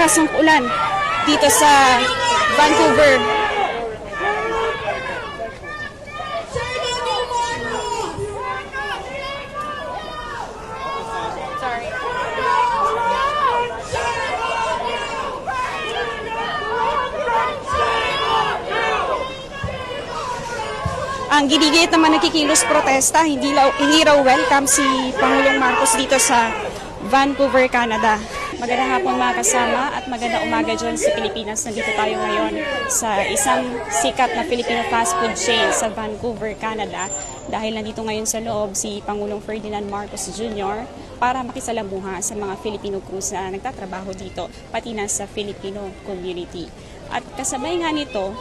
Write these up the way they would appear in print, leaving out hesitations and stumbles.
malakas ang ulan dito sa Vancouver. Sorry. Ang ginigit naman nakikilos protesta, hindi raw welcome si Pangulong Marcos dito sa Vancouver, Canada. Magandang hapon mga kasama at magandang umaga dyan sa Pilipinas. Nandito tayo ngayon sa isang sikat na Filipino fast food chain sa Vancouver, Canada. Dahil nandito ngayon sa loob si Pangulong Ferdinand Marcos Jr. para makisalamuha sa mga Filipino crews na nagtatrabaho dito, pati na sa Filipino community. At kasabay nga nito,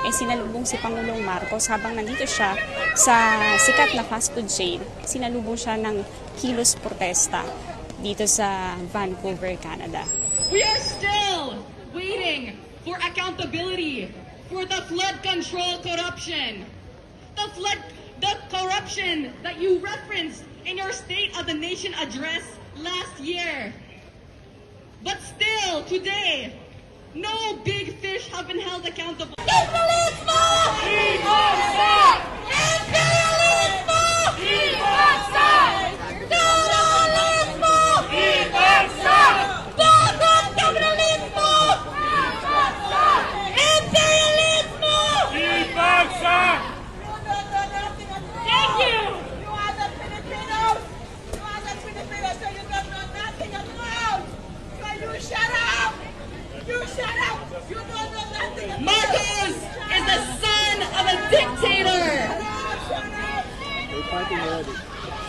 sinalubong si Pangulong Marcos habang nandito siya sa sikat na fast food chain. Sinalubong siya ng kilos protesta dito sa Vancouver, Canada. We are still waiting for accountability for the flood control corruption. The corruption that you referenced in your State of the Nation address last year. But still, today, no big fish have been held accountable. Imperialismo! Imperialismo! Imperialismo! Colonialismo! Bakit kapitalismo? Imperialismo! Thank you! You are the Filipinos! You are the Filipinos, so you don't know nothing at all! So you shut up! You shut up! You don't know nothing at all! Marcos is the son of a dictator!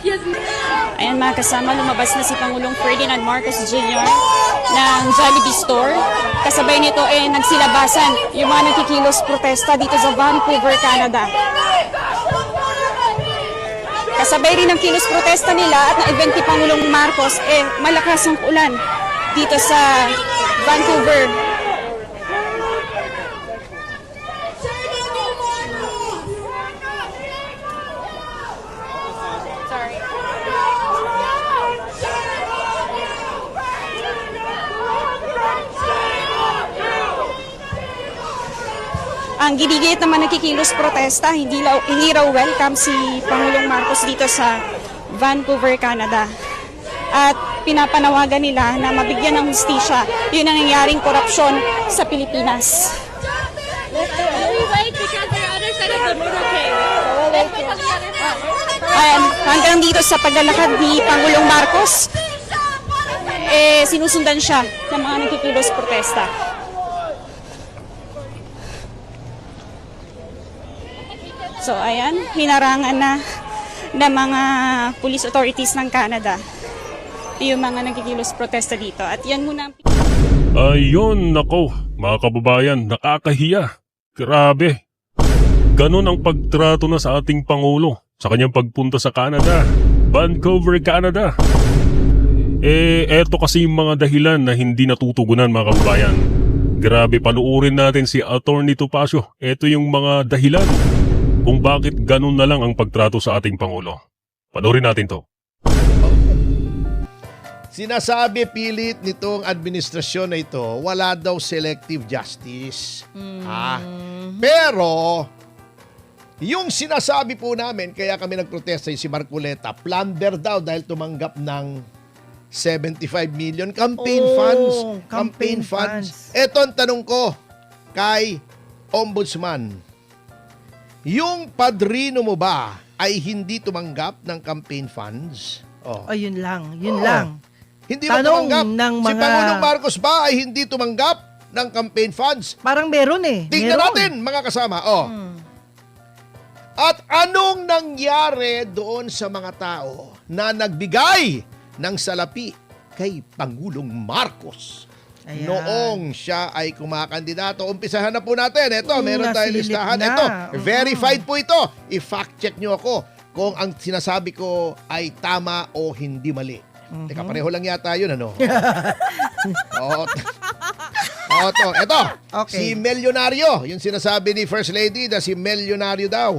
He is Ayan mga kasama, lumabas na si Pangulong Ferdinand Marcos Jr. ng Jollibee store. Kasabay nito nagsilabasan yung mga nakikilos protesta dito sa Vancouver, Canada. Kasabay rin ng kilos protesta nila at na-event ni Pangulong Marcos, malakas ang ulan dito sa Vancouver. Sorry. Ang ginigit naman nakikilos protesta, hindi raw welcome si Pangulong Marcos dito sa Vancouver, Canada. At pinapanawagan nila na mabigyan ng hustisya yung nangyayaring korupsyon sa Pilipinas. Ayan, hanggang dito sa paglalakad ni Pangulong Marcos, sinusundan siya ng mga nakikilos protesta. So ayan, hinarangan na ng mga police authorities ng Canada yung mga nagkikilos protesta dito. At yan muna. Ayun, nako, mga kababayan, nakakahiya. Grabe. Ganon ang pagtrato na sa ating Pangulo sa kanyang pagpunta sa Canada, Vancouver, Canada. Eto kasi yung mga dahilan na hindi natutugunan, mga kababayan. Grabe, panuurin natin si Atty. Topacio. Eto yung mga dahilan kung bakit ganun na lang ang pagtrato sa ating Pangulo. Panoorin natin to. Sinasabi pilit nitong administrasyon na ito, wala daw selective justice. Pero, yung sinasabi po namin, kaya kami nagprotesta si Marcoleta, plunder daw dahil tumanggap ng 75 million campaign funds. Campaign funds. Ito ang tanong ko kay Ombudsman. Yung padrino mo ba ay hindi tumanggap ng campaign funds? Ayun lang, yun lang. Hindi ba Tanong tumanggap? ng Si mga- Pangulong Marcos ba ay hindi tumanggap ng campaign funds? Parang meron Tingnan meron. natin, mga kasama. At anong nangyari doon sa mga tao na nagbigay ng salapi kay Pangulong Marcos? Ayan. Noong siya ay kumakandidato. Umpisahan na po natin. Ito, meron tayong nasilip listahan. na. Ito, verified po ito. I-fact check nyo ako kung ang sinasabi ko ay tama o hindi mali. Teka, pareho lang yata yun, ano? Oo. To. Ito, Okay. si Milyonaryo. Yung sinasabi ni First Lady na si Milyonaryo daw.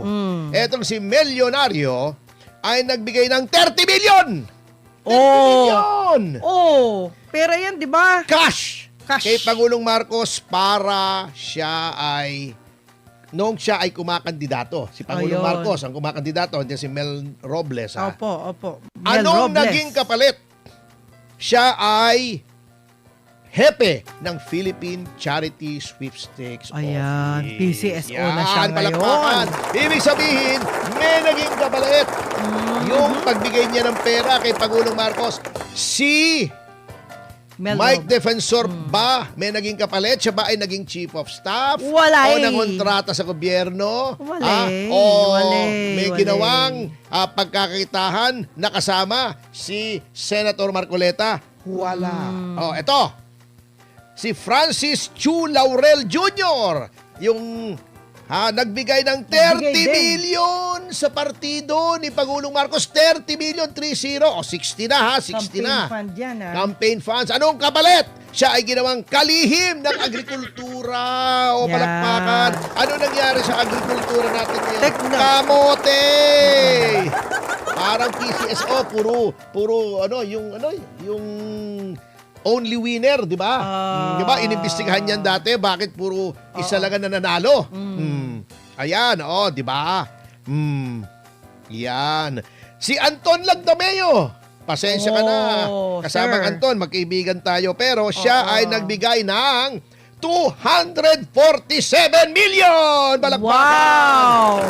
Etong si Milyonaryo ay nagbigay ng 30 million! 30 million! Pera yan, di ba? Cash! Cash. kay Pangulong Marcos para siya ay noong siya ay kumakandidato. Si Pangulong Ayun. Marcos ang kumakandidato, hindi si Mel Robles. Ha? Opo. Mel Anong Robles. naging kapalit? Siya ay hepe ng Philippine Charity Sweepstakes Ayan, Office. PCSO na siya Yan, palakpakan. Ibig sabihin, may naging kapalit. Yung pagbigay niya ng pera kay Pangulong Marcos, si Mel Mike Robles. Defensor ba may naging kapalit? Siya ba ay naging chief of staff? Wala O eh. nangontrata sa gobyerno? Wala eh. O Wala may eh. ginawang pagkakitahan na kasama si Senator Marcoleta? Wala. O, eto. Si Francis Chu Laurel Jr. Yung nagbigay ng 30 Nagbigay din. million sa partido ni Pangulong Marcos. 30 million, 30. O, 60 na ha, 60 Campaign na. fund yan, ha? Campaign funds. Anong kapalit? Siya ay ginawang kalihim ng agrikultura. O Yan. palakpakan. Ano nangyari sa agrikultura natin ngayon? Tekno. Kamote! Parang PCSO, puro yung only winner, di ba? Di ba? Inimbestigahan yan dati. Bakit puro isa lang ang nananalo? Ayan, di ba? Yan. Si Anton Lagdameo. Pasensya ka na. Kasamang sir. Anton, magkaibigan tayo. Pero siya ay nagbigay ng 247 million! Balakbakan! Wow!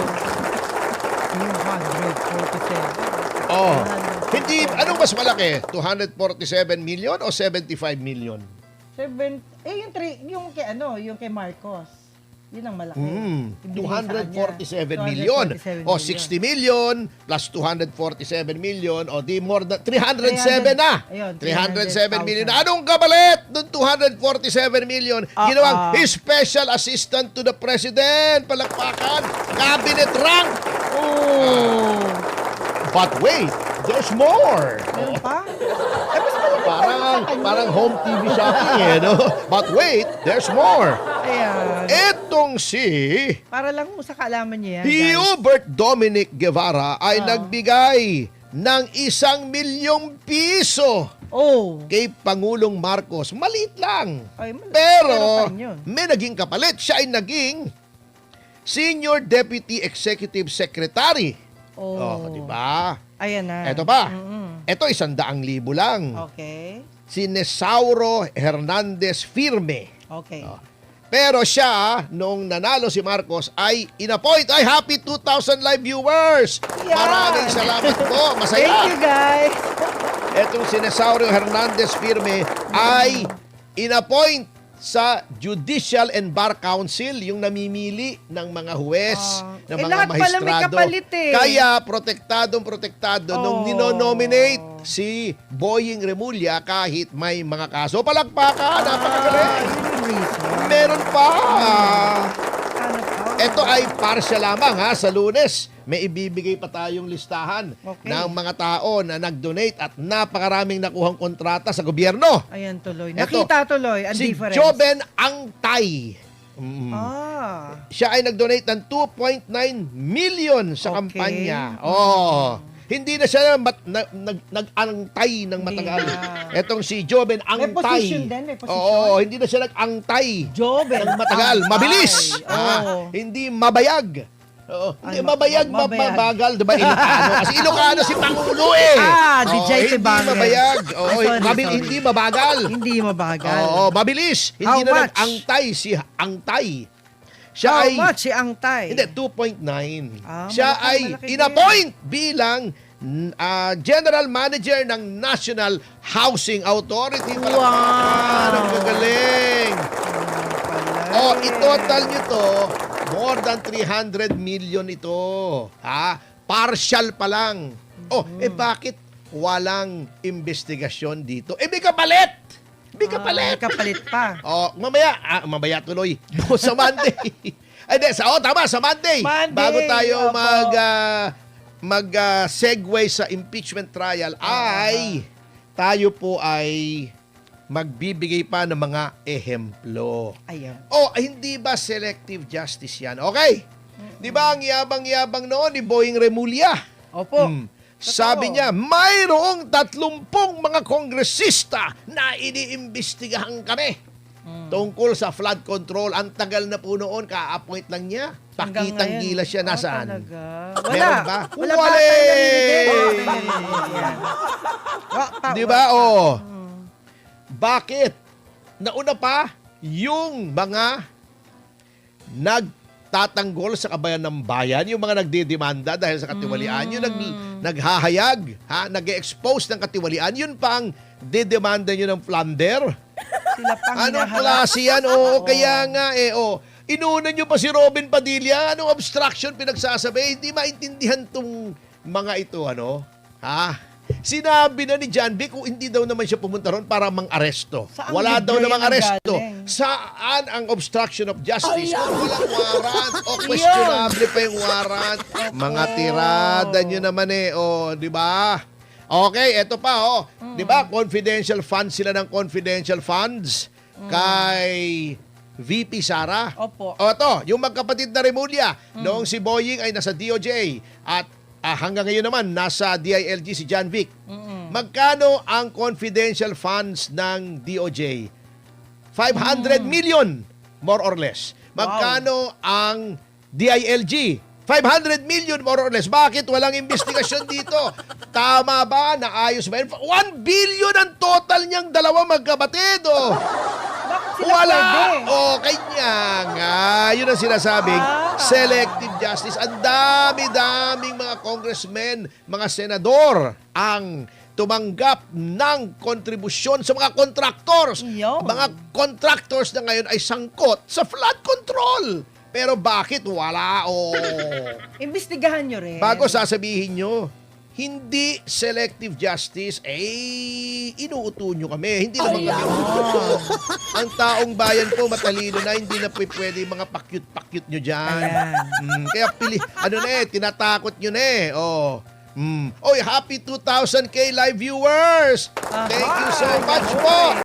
247. Oh. Hindi, anong mas malaki? 247 million o 75 million? Yung kay Marcos. Yun ang malaki. Yung binigay sa 247 kanya. million. 247 O 60 million plus 247 million o di more than 307 na. Ayun, 307 million. Anong kabalit ng 247 million? Ginawang special assistant to the president. Palakpakan. Cabinet rank. Oh! But wait, there's more. Meron pa? Parang home TV shopping no? But wait, there's more. Ayan. Etong si Para lang sa kaalaman niya yan, guys. Hubert Dominic Guevara ay nagbigay ng 1 milyong piso Oh! kay Pangulong Marcos. Maliit lang. Ay, pero Pero pa yun. may naging kapalit. Siya ay naging Senior Deputy Executive Secretary. Oh. Di ba? Ayan na. Eto pa. Mm-mm. Ito 100,000 lang. Okay. Si Nesauro Hernandez Firme. Okay. Pero siya, nung nanalo si Marcos, ay inappoint. Ay, happy 2,000 live viewers! Yan! Maraming salamat po. Masaya. Thank you, guys. Etong si Nesauro Hernandez Firme ay inappoint sa Judicial and Bar Council, yung namimili ng mga huwes, ng mga lahat pala may maestrado. kapalit eh. Kaya protektado nung Oh. ninonominate si Boying Remulla kahit may mga kaso. Palakpakan, napakagaling. Yun yung reason. Meron pa. Ano pa? Ito ay partial lamang ha. Sa Lunes, may ibibigay pa tayong listahan Okay. ng mga tao na nag-donate at napakaraming nakuhang kontrata sa gobyerno. Ayan tuloy. Eto, Nakita tuloy ang Si difference. Joben Angtay. Siya ay nag-donate ng 2.9 million sa Okay. kampanya. Hindi na siya nag-angtay ng matagal. na. Etong si Joben Angtay. position din, may position. Oo, hindi na siya nag-angtay. Joben ng matagal. Angtay. Mabilis. Oo. Hindi mabayag. Hindi Ay, mabayag, mabayag. mabagal. Diba Ilocano? Kasi Ilocano si Pangulo eh. DJ Hindi Tibange. mabayag. Sorry. Hindi mabagal. Hindi mabagal. Oo, mabilis. How Hindi na much? nag-angtay si Angtay. Siya How ay much si Angtay? Hindi 2.9. Siya malaki, ay malaki din. inappoint bilang General Manager ng National Housing Authority. Wow! Ang gagaling. I-total nyo to, more than 300 million ito. Partial pa lang. Bakit walang investigasyon dito? May kapalit! May kapalit! May kapalit pa. Mamaya tuloy. Sa Monday. Tama, sa Monday. Monday, Bago tayo opo. segue sa impeachment trial, tayo po ay magbibigay pa ng mga ehemplo. Ayan. Hindi ba selective justice yan? Okay. Di ba ang yabang-yabang noon ni Boying Remulla? Opo. Sabi niya, mayroong 30 mga kongresista na iniimbestigahan kami. tungkol sa flood control. Ang tagal na po noon, ka-appoint lang niya. Hanggang Pakitang ngayon. gilas siya. Oh, Nasaan? talaga. Meron ba? Wala Wala pa tayo eh! narinig. Di ba? Oh. Bakit? Nauna pa yung mga nagtatanggol sa kabayan ng bayan, yung mga nagdidemanda dahil sa katiwalian, yung naghahayag, nag-expose ng katiwalian, yun pa ang didemanda nyo ng plunder. Sila pang Anong hinaharap. klase yan? Oo, kaya nga Inuna nyo pa si Robin Padilla. Anong obstruction pinagsasabi? Hindi maintindihan tong mga ito, Sinabi na ni John Vic kung hindi daw naman siya pumunta ron para mang-aresto. Saan Wala daw libre namang yan aresto. galing? Saan ang obstruction of justice? Kung walang warrant o questionable pa yung warrant. Mga tirada nyo naman di ba? Okay, eto pa di ba? Confidential funds sila ng confidential funds kay VP Sara. Opo. To, yung magkapatid na Remulla, noong si Boying ay nasa DOJ at hanggang ngayon naman nasa DILG si John Vic. Magkano ang confidential funds ng DOJ? 500 million, more or less. Magkano ang DILG? 500 million, more or less. Bakit walang investigasyon dito? Tama ba? Naayos ba? 1 billion ang total niyang dalawa magkapatid. Bakit sila Wala! pwede? Kanya nga. Yun ang sinasabing selective justice. Ang dami-daming mga congressmen, mga senador ang tumanggap ng kontribusyon sa mga contractors. Yun. Mga contractors na ngayon ay sangkot sa flood control. Pero bakit wala? Imbestigahan nyo rin. Bago sasabihin nyo, hindi selective justice, inuuto nyo kami. Hindi naman kami ututo. Ang taong bayan po matalino na, hindi na pwede yung mga pakyut-pakyut nyo dyan. Kaya tinatakot nyo na Oy, happy 2,000K live viewers! Thank you so much po!